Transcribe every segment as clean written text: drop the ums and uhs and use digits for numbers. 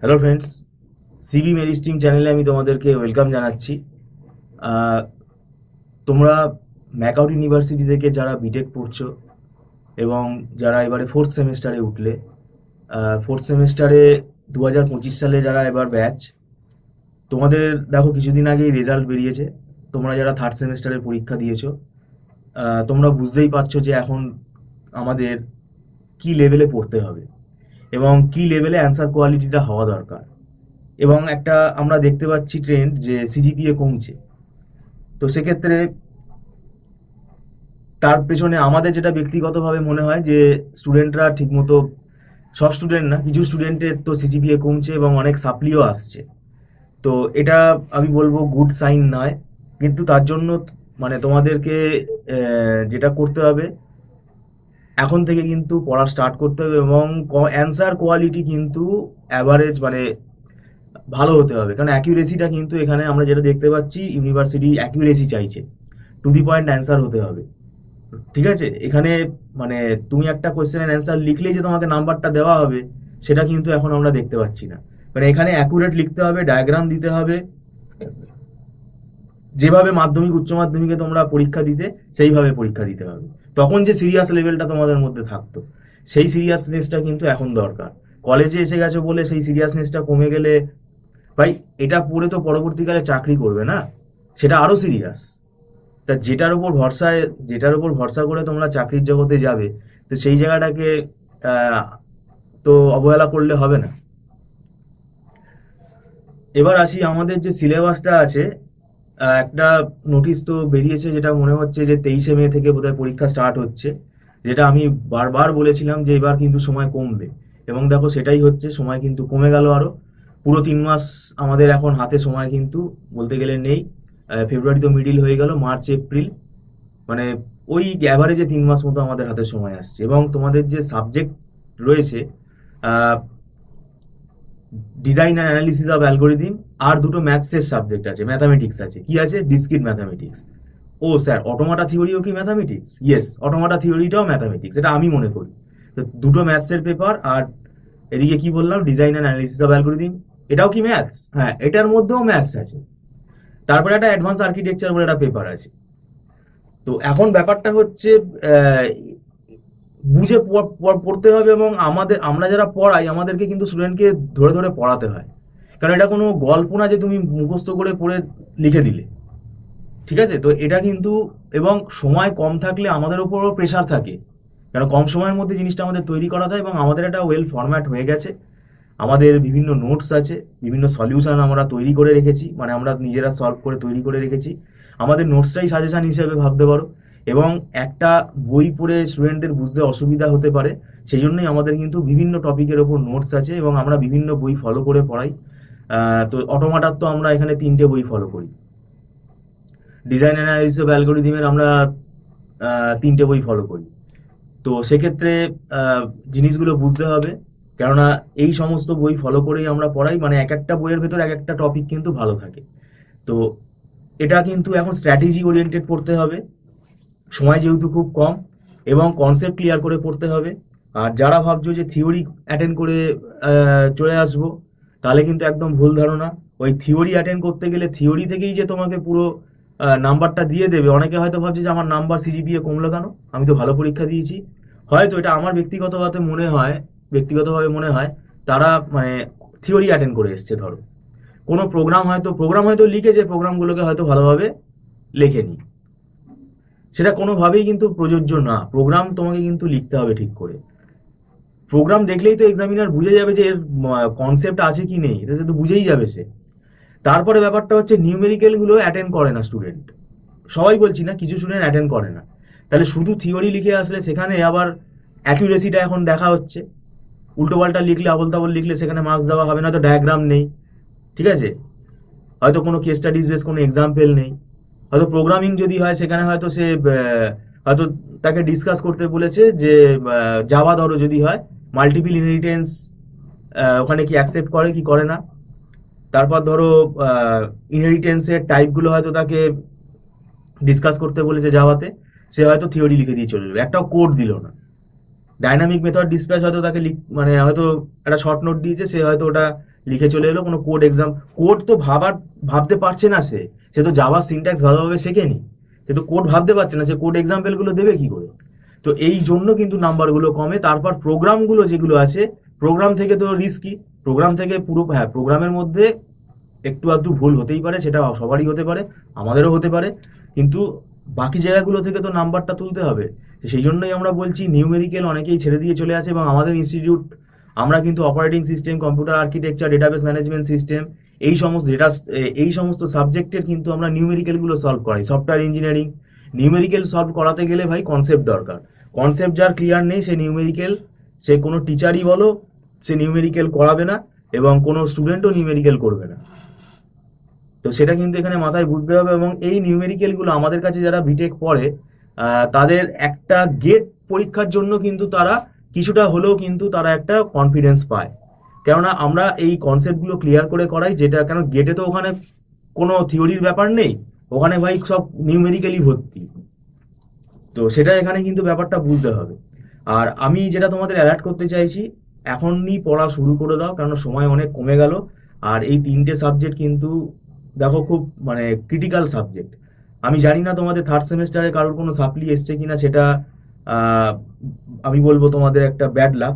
Hello friends, CB মেরিস্টিম চ্যানেলে আমি তোমাদেরকে ওয়েলকাম জানাচ্ছি। আহ, তোমরা ম্যাকআউট ইউনিভার্সিটি থেকে যারা বিটেক পড়ছো এবং যারা এবারে ফোর্থ সেমেস্টারে উঠলে, ফোর্থ সেমেস্টারে 2025 সালে যারা এবার ব্যাচ, তোমাদের দেখো কিছুদিন আগেই রেজাল্ট বেরিয়েছে। তোমরা যারা থার্ড সেমেস্টারের পরীক্ষা দিয়েছো, তোমরা বুঝতেই পারছো যে এখন আমাদের কি লেভেলে পড়তে হবে এবং কি লেভেলে অ্যান্সার কোয়ালিটিটা হওয়া দরকার। এবং একটা আমরা দেখতে পাচ্ছি ট্রেন্ড যে সিজিপিএ কমছে। তো সেক্ষেত্রে তার পেছনে আমাদের যেটা ব্যক্তিগতভাবে মনে হয় যে স্টুডেন্টরা ঠিকমতো, সব স্টুডেন্ট না, কিছু স্টুডেন্টের তো সিজিপিএ কমছে এবং অনেক সাপ্লিও আসছে। তো এটা আমি বলবো গুড সাইন নয়। কিন্তু তার জন্য মানে তোমাদেরকে যেটা করতে হবে, এখন থেকে কিন্তু পড়া স্টার্ট করতে হবে এবং অ্যান্সার কোয়ালিটি কিন্তু অ্যাভারেজ মানে ভালো হতে হবে। কারণ অ্যাকিউরেসিটা কিন্তু এখানে আমরা যেটা দেখতে পাচ্ছি, ইউনিভার্সিটি অ্যাকিউরেসি চাইছে, টু দি পয়েন্ট অ্যান্সার হতে হবে। ঠিক আছে, এখানে মানে তুমি একটা কোয়েশ্চেনের অ্যান্সার লিখলেই যে তোমাকে নাম্বারটা দেওয়া হবে, সেটা কিন্তু এখন আমরা দেখতে পাচ্ছি না। মানে এখানে অ্যাকুরেট লিখতে হবে, ডায়াগ্রাম দিতে হবে, যেভাবে মাধ্যমিক উচ্চ মাধ্যমিকে তোমরা পরীক্ষা দিতে সেইভাবে পরীক্ষা দিতে হবে। তখন যে সিরিয়াস লেভেলটা তোমাদের মধ্যে থাকতো, সেই সিরিয়াসনেসটা কিন্তু এখন দরকার। কলেজে এসে গেছো বলে সেই সিরিয়াসনেসটা কমে গেলে, ভাই এটা পড়ে তো পরবর্তীকালে চাকরি করবে না, সেটা আরো সিরিয়াস। তা যেটার উপর ভরসা করে তোমরা চাকরির জগতে যাবে, তো সেই জায়গাটাকে আহ, তো অবহেলা করলে হবে না। এবার আসি আমাদের যে সিলেবাসটা আছে। একটা নোটিশ তো বেরিয়েছে, যেটা মনে হচ্ছে যে 23শে মে থেকে বোধহয় পরীক্ষা স্টার্ট হচ্ছে। যেটা আমি বারবার বলেছিলাম যে এবার কিন্তু সময় কমবে, এবং দেখো সেটাই হচ্ছে, সময় কিন্তু কমে গেল আরো। পুরো 3 মাস আমাদের এখন হাতে সময় কিন্তু বলতে গেলে নেই। ফেব্রুয়ারি তো মিডিল হয়ে গেল, মার্চ এপ্রিল মানে ওই অ্যাভারেজে 3 মাস মতো আমাদের হাতে সময় আসছে। এবং তোমাদের যে সাবজেক্ট রয়েছে, design and analysis of algorithm, আর দুটো ম্যাথসের সাবজেক্ট আছে, ম্যাথামেটিক্স আছে। কি আছে? Discrete mathematics. ও স্যার, অটোমাটা থিওরিও কি ম্যাথামেটিক্স? ইয়েস, অটোমাটা থিওরিটাও ম্যাথামেটিক্স, এটা আমি মনে করি। তো দুটো ম্যাথসের পেপার, আর এদিকে কি বললাম, design and analysis of algorithm, এটাও কি ম্যাথস? হ্যাঁ, এটার মধ্যেও ম্যাথস আছে। তারপরে একটা অ্যাডভান্স আর্কিটেকচার বলে একটা পেপার আছে। তো এখন ব্যাপারটা হচ্ছে আহ, বুঝে পড়তে হবে। এবং আমরা যারা পড়াই, আমাদেরকে কিন্তু স্টুডেন্টকে ধরে ধরে পড়াতে হয়। কারণ এটা কোনো গল্প না যে তুমি মুখস্থ করে পড়ে লিখে দিলে। ঠিক আছে, তো এটা কিন্তু, এবং সময় কম থাকলে আমাদের উপরও প্রেশার থাকে। কারণ কম সময়ের মধ্যে জিনিসটা আমাদের তৈরি করা থাকে, এবং আমাদের একটা ওয়েল ফরম্যাট হয়ে গেছে। আমাদের বিভিন্ন নোটস আছে, বিভিন্ন সলিউশন আমরা তৈরি করে রেখেছি, মানে আমরা নিজেরা সলভ করে তৈরি করে রেখেছি। আমাদের নোটসটাই সাজেশন হিসেবে ভাবতে পারো। এবং একটা বই পড়ে স্টুডেন্টদের বুঝতে অসুবিধা হতে পারে, সেই জন্যই আমাদের কিন্তু বিভিন্ন টপিকের ওপর নোটস আছে এবং আমরা বিভিন্ন বই ফলো করে পড়াই। তো অটোমাটার তো আমরা এখানে 3টে বই ফলো করি। ডিজাইন অ্যানালিসিস অফ অ্যালগোরিদমের আমরা 3টে বই ফলো করি। তো সেক্ষেত্রে আহ, জিনিসগুলো বুঝতে হবে। কেননা এই সমস্ত বই ফলো করেই আমরা পড়াই, মানে এক একটা বইয়ের ভেতর এক একটা টপিক কিন্তু ভালো থাকে। তো এটা কিন্তু এখন স্ট্র্যাটেজি ওরিয়েন্টেড পড়তে হবে, সময় যেহেতু খুব কম, এবং কনসেপ্ট ক্লিয়ার করে পড়তে হবে। আর যারা ভাবছো যে থিওরি অ্যাটেন্ড করে চলে আসবো, তাহলে কিন্তু একদম ভুল ধারণা। ওই থিওরি অ্যাটেন্ড করতে গেলে থিওরি থেকেই যে তোমাকে পুরো নাম্বারটা দিয়ে দেবে, অনেকে হয়তো ভাবছে যে আমার নাম্বার সিজিপিএ কমলো কেন, আমি তো ভালো পরীক্ষা দিয়েছি। হয়তো এটা আমার ব্যক্তিগতভাবে মনে হয় তারা মানে থিওরি অ্যাটেন্ড করে এসছে। ধরো কোনো প্রোগ্রাম হয়তো লিখেছে, প্রোগ্রামগুলোকে হয়তো ভালোভাবে লেখেনি, সেটা কোনোভাবেই কিন্তু প্রযোজ্য না। প্রোগ্রাম তোমাকে কিন্তু লিখতে হবে ঠিক করে। প্রোগ্রাম দেখলেই তো এক্সামিনার বুঝে যাবে যে এর কনসেপ্ট আছে কি নেই, এটা তো বুঝেই যাবে সে। তারপরে ব্যাপারটা হচ্ছে নিউমেরিক্যাল গুলো অ্যাটেন্ড করে না স্টুডেন্ট, সবাই বলছি না, কিছু স্টুডেন্ট অ্যাটেন্ড করে না। তাহলে শুধু থিওরি লিখে আসলে সেখানে আবার অ্যাকিউরেসিটা এখন দেখা হচ্ছে। উল্টো পাল্টা লিখলে, আবল তাবল লিখলে সেখানে মার্কস দেওয়া হবে না। তো ডায়াগ্রাম নেই, ঠিক আছে, হয়তো কোনো কেস স্টাডিজ বেস কোনো এক্সাম্পল নেই। হয়তো প্রোগ্রামিং যদি হয়, সেখানে হয়তো সে হয়তো তাকে ডিসকাস করতে বলেছে যে জাভা ধরো যদি হয়, মাল্টিপল ইনহেরিটেন্স ওখানে কি অ্যাকসেপ্ট করে কি করে না। তারপর ধরো ইনহেরিটেন্সের টাইপগুলো হয়তো তাকে ডিসকাস করতে বলেছে জাভাতে, সে হয়তো থিওরি লিখে দিয়ে চলে যাবে, একটাও কোড দিল না। ডাইনামিক মেথড ডিসপ্যাচ হয়তো তাকে মানে হয়তো একটা শর্ট নোট দিয়েছে, সে হয়তো ওটা লিখে চলে এলো, কোনো কোড এক্সাম, কোড তো ভাবতে পারছে না, সে তো জাভার সিনট্যাক্স ভালোভাবে শেখেনি, সে তো কোড ভাবতে পারছে না, সে কোড এক্সাম্পল গুলো দেবে কি করে? তো এই জন্য কিন্তু নাম্বারগুলো কমে। তারপর প্রোগ্রামগুলো যেগুলো আছে, প্রোগ্রাম থেকে তো রিস্কি, প্রোগ্রাম থেকে পুরো, হ্যাঁ প্রোগ্রামের মধ্যে একটু আধটু ভুল হতেই পারে, সেটা সবারই হতে পারে, আমাদেরও হতে পারে, কিন্তু বাকি জায়গাগুলো থেকে তো নাম্বারটা তুলতে হবে। সেই জন্যই আমরা বলছি নিউমেরিক্যাল অনেকেই ছেড়ে দিয়ে চলে আসে, এবং আমাদের ইনস্টিটিউট আমরা কিন্তু operating system, computer architecture, database management system, এই সমস্ত সাবজেক্টের কিন্তু আমরা নিউমেরিক্যালগুলো সলভ করাই। সফটওয়্যার ইঞ্জিনিয়ারিং নিউমেরিক্যাল সলভ করাতে গেলে ভাই কনসেপ্ট দরকার, কনসেপ্ট যার ক্লিয়ার নেই সে নিউমেরিক্যাল, সে কোনো টিচারই বলো, সে নিউমেরিক্যাল করাবে না, এবং কোনো স্টুডেন্টও নিউমেরিক্যাল করবে না। তো সেটা কিন্তু এখানে মাথায় বুঝতে হবে। এবং এই নিউমেরিক্যালগুলো আমাদের কাছে যারা বিটেক পড়ে, তাদের একটা গেট পরীক্ষার জন্য কিন্তু তারা কিছুটা হলেও কিন্তু তারা একটা কনফিডেন্স পায়, কেননা আমরা এই কনসেপ্টগুলো ক্লিয়ার করে করাই, যেটা কেন গেটে তো ওখানে কোনো থিওরির ব্যাপার নেই, ওখানে ভাই সব নিউমেরিক্যালি ভর্তি। তো সেটা এখানে কিন্তু ব্যাপারটা বুঝতে হবে। আর আমি যেটা তোমাদের অ্যালার্ট করতে চাইছি, এখনই পড়া শুরু করে দাও, কারণ সময় অনেক কমে গেল। আর এই 3টে সাবজেক্ট কিন্তু দেখো খুব মানে ক্রিটিক্যাল সাবজেক্ট। আমি জানি না তোমাদের থার্ড সেমিস্টারে কারোর কোনো সাপ্লি এসছে কিনা, সেটা আহ, আমি বলবো তোমাদের একটা ব্যাড লাক,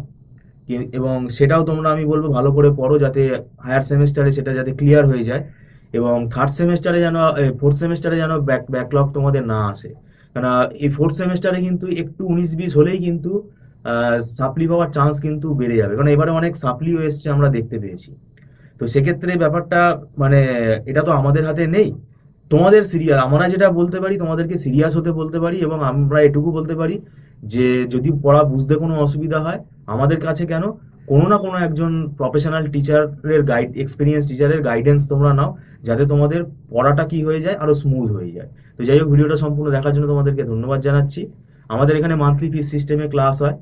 এবং সেটাও তোমরা আমি বলবো ভালো করে পড়ো, যাতে হায়ার সেমিস্টারে সেটা যাতে ক্লিয়ার হয়ে যায়, এবং থার্ড সেমিস্টারে যেন, ফোর্থ সেমিস্টারে যেন ব্যাকলগ তোমাদের না আসে। কারণ এই ফোর্থ সেমিস্টারে কিন্তু একটু 19-20 হলেই কিন্তু সাপ্লি পাওয়ার চান্স কিন্তু বেড়ে যাবে, কারণ এবারে অনেক সাপ্লিও এসছে আমরা দেখতে পেয়েছি। তো সেক্ষেত্রে ব্যাপারটা মানে এটা তো আমাদের হাতে নেই, তোমাদের সিরিয়াস, আমরা যেটা বলতে পারি তোমাদেরকে সিরিয়াস হতে বলতে পারি, এবং আমরা এটুকু বলতে পারি যে যদি পড়া বুঝতে কোনো অসুবিধা হয় আমাদের কাছে কেন, কোনো না কোনো একজন প্রফেশনাল টিচারের এক্সপিরিয়েন্স টিচারের গাইডেন্স তোমরা নাও, যাতে তোমাদের পড়াটা কি হয়ে যায়, আরো স্মুথ হয়ে যায়। তো যাই হোক, ভিডিওটা সম্পূর্ণ দেখার জন্য তোমাদেরকে ধন্যবাদ জানাচ্ছি। আমাদের এখানে মান্থলি ফিস সিস্টেমে ক্লাস হয়,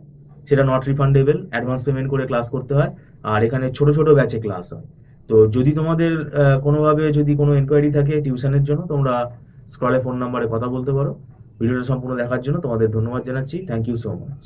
সেটা নট রিফান্ডেবল, অ্যাডভান্স পেমেন্ট করে ক্লাস করতে হয়, আর এখানে ছোট ছোট ব্যাচে ক্লাস হয়। তো যদি তোমাদের কোনোভাবে যদি কোনো এনকোয়ারি থাকে টিউশনের জন্য, তোমরা স্ক্রলে ফোন নাম্বারে কথা বলতে পারো। ভিডিওটা সম্পূর্ণ দেখার জন্য তোমাদের ধন্যবাদ জানাচ্ছি। Thank you so much.